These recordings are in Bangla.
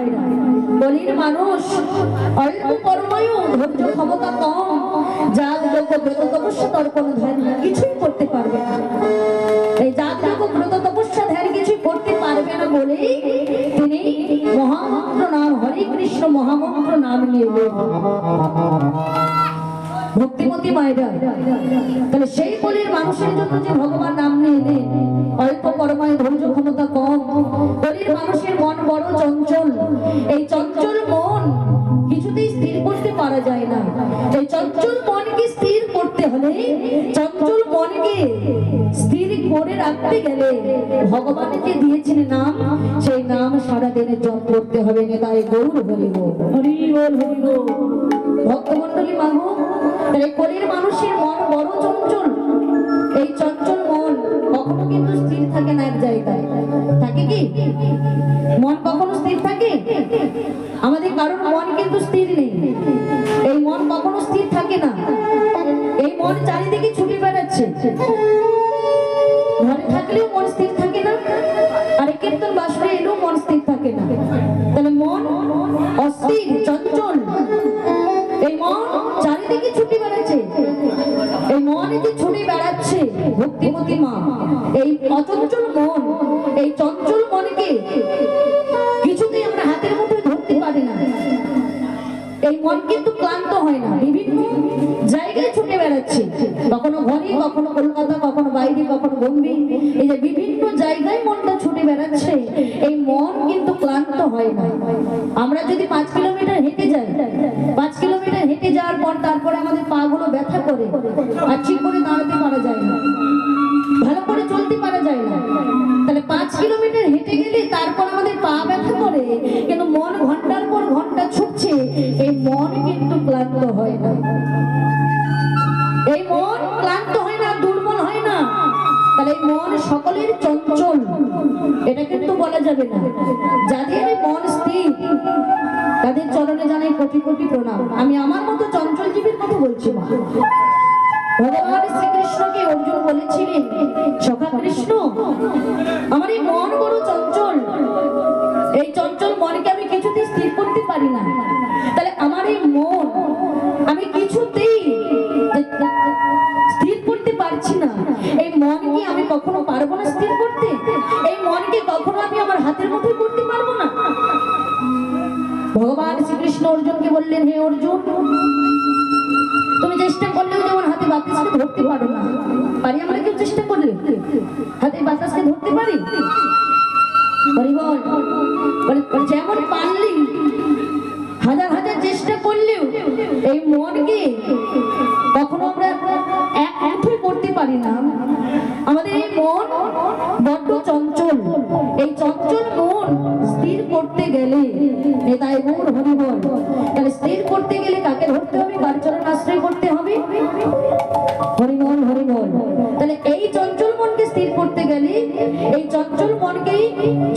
মায়েরা, বলির মানুষ অল্প কর্ময়ও ধৈর্য ক্ষমতা কম, যাগ যজ্ঞ ব্রত তপস্যা তর্পণ ধ্যান কিছুই করতে পারবে না। এই যাগ যজ্ঞ ব্রত তপস্যা ধ্যান কিছুই করতে পারবে না বলেই তিনি মহামন্ত্র নাম হরে কৃষ্ণ মহামন্ত্র নাম নিলেন। ভক্তিমতী মায়েরা, তাহলে সেই বলির মানুষের জন্য যে ভগবান নাম নিলেন, অল্প কর্মায় ধৈর্য ক্ষমতা কম, বলির মানুষের মন বড় চঞ্চল। এই চঞ্চল মন কিছুতেই স্থির করতে পারা যায় না। এই চঞ্চল মনকে স্থির করতে হলে, চঞ্চল মনকে স্থির করে রাখতে গেলে ভগবানকে দিয়েছেন নাম, সেই নাম সারা দিনে জপ করতে হবে। তাই গৌর হরিব হরিব হরিব। ভক্তমন্ডলী মাগো, তাই কলির মানুষের মন বড় চঞ্চল। এই চঞ্চল মন কখনো কিন্তু স্থির থাকে না এক জায়গায়। থাকে কি মন কখনো স্থির থাকে? আমাদের কারোর মন কিন্তু স্থির নেই। এই মন কখনো স্থির থাকে না। এই মন চারিদিকে ছুটে বেড়াচ্ছে। ঘরে থাকলেও মন স্থির থাকে না, আর কীর্তন বাসরে এলেও মন স্থির থাকে না। তাহলে মন অস্থির চঞ্চল। এই মন চারিদিকে ছুটে বেড়াচ্ছে। এই মন যে ছুটে বেড়াচ্ছে ভক্তিমতী মা, এই অচঞ্চল মন, এই চঞ্চল মনকে কিছুতেই আমরা হাতের মুঠোয় ধরতে পারি না। এই মন কিন্তু ক্লান্ত হয় না, বিভিন্ন জায়গায় ছুটে বেড়াচ্ছে। কখনো ঘরে, কখনো কলকাতা, কখনো বাইরে, কখনো বোম্বে। এই যে বিভিন্ন জায়গায় মনটা ছুটে বেড়াচ্ছে, এই মন কিন্তু ক্লান্ত হয় না। আমরা যদি 5 কিলোমিটার হেঁটে যাই, 5 কিলোমিটার হেঁটে যাওয়ার পর তারপরে আমাদের পা গুলো ব্যথা করে, আর ঠিক করে দাঁড়াতে পারা যায় না, ভালো করে চলতে পারা যায় না। তাহলে 5 কিলোমিটার হেঁটে গেলে তারপর আমাদের পা ব্যথা করে, কিন্তু মন ঘন্টার পর ঘন্টা ছুটছে, এই মন কিন্তু ক্লান্ত হয় না। এই মন ক্লান্ত হয় না, দুর্বল হয় না। তাহলে এই মন সকলের চঞ্চল, এটা কিন্তু বলা যাবে না। যাদের মন স্থির তাদের চরণে জানাই কোটি কোটি প্রণাম। আমি আমার মতো চঞ্চল জীবীর কথা বলছি না। ভগবান শ্রীকৃষ্ণকে অর্জুন বলেছিলেন, সখা কৃষ্ণ, আমার এই মন বড় চঞ্চল। এই চঞ্চল মনকে আমি কিছুতেই স্থির করতে পারি না। তাহলে আমার এই মন আমি কিছুতেই স্থির করতে পারছি না। এই মনকে আমি কখনো পারবো না স্থির করতে। এই মনকে কখনো আমি আমার হাতের মুঠোয় করতে পারবো না। ভগবান শ্রীকৃষ্ণ অর্জুনকে বললেন, হে অর্জুন, তুমি চেষ্টা করলেও যেমন হাতে বাতাসকে ধরতে পারো না। পারি আমরা কেউ চেষ্টা করলে হাতে বাতাসকে ধরতে পারি? যেমন পারলি, হাজার হাজার চেষ্টা করলেও এই মনকে কখনো আমরা এক মুঠোয় করতে পারি না। আমাদের এই মন বড্ড চঞ্চল। এই চঞ্চল মন স্থির করতে গেলে, তাই গৌর হরি বল, তাহলে স্থির করতে গেলে কাকে ধরতে হবে? কার চরণ আশ্রয় করতে হবে? হরি বল হরি বল। তাহলে এই চঞ্চল মনকে স্থির করতে গেলে, এই চঞ্চল মনকেই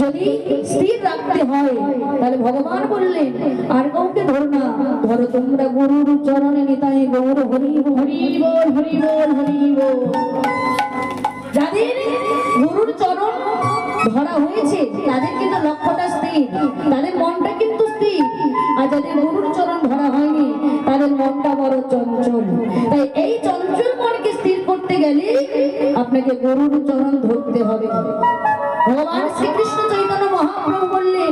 যদি স্থির রাখতে হয়, তাহলে ভগবান বললেন আর কাউকে ধরো না, ধরো তোমরা গুরুর চরণে। নিতাই গৌর হরি হরি বল হরি বল হরি বল। যাদের গুরুর চরণ ধরা হয়েছে তাদের কিন্তু লক্ষ্যটা স্থির, তাদের মনটা কিন্তু স্থির। আর যাদের গুরুর চরণ ধরা হয়নি তাদের মনটা বড় চঞ্চল। তাই এই চঞ্চল মনকে স্থির করতে গেলে আপনাকে গুরুর চরণ ধরতে হবে। ভগবান শ্রীকৃষ্ণ চৈতন্য মহাপ্রভু বললেন,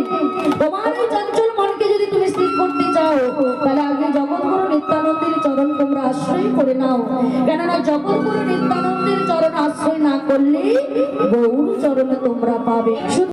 তোমার এই চঞ্চল মনকে যদি তুমি স্থির করতে চাও, তাহলে আগে জগৎগুরু নিত্যানন্দের চরণ তোমরা আশ্রয় করে নাও। কেননা জগৎগুরু নিত্যানন্দের চরণ আশ্রয় না করলে গৌর চরণে তোমরা পাবে।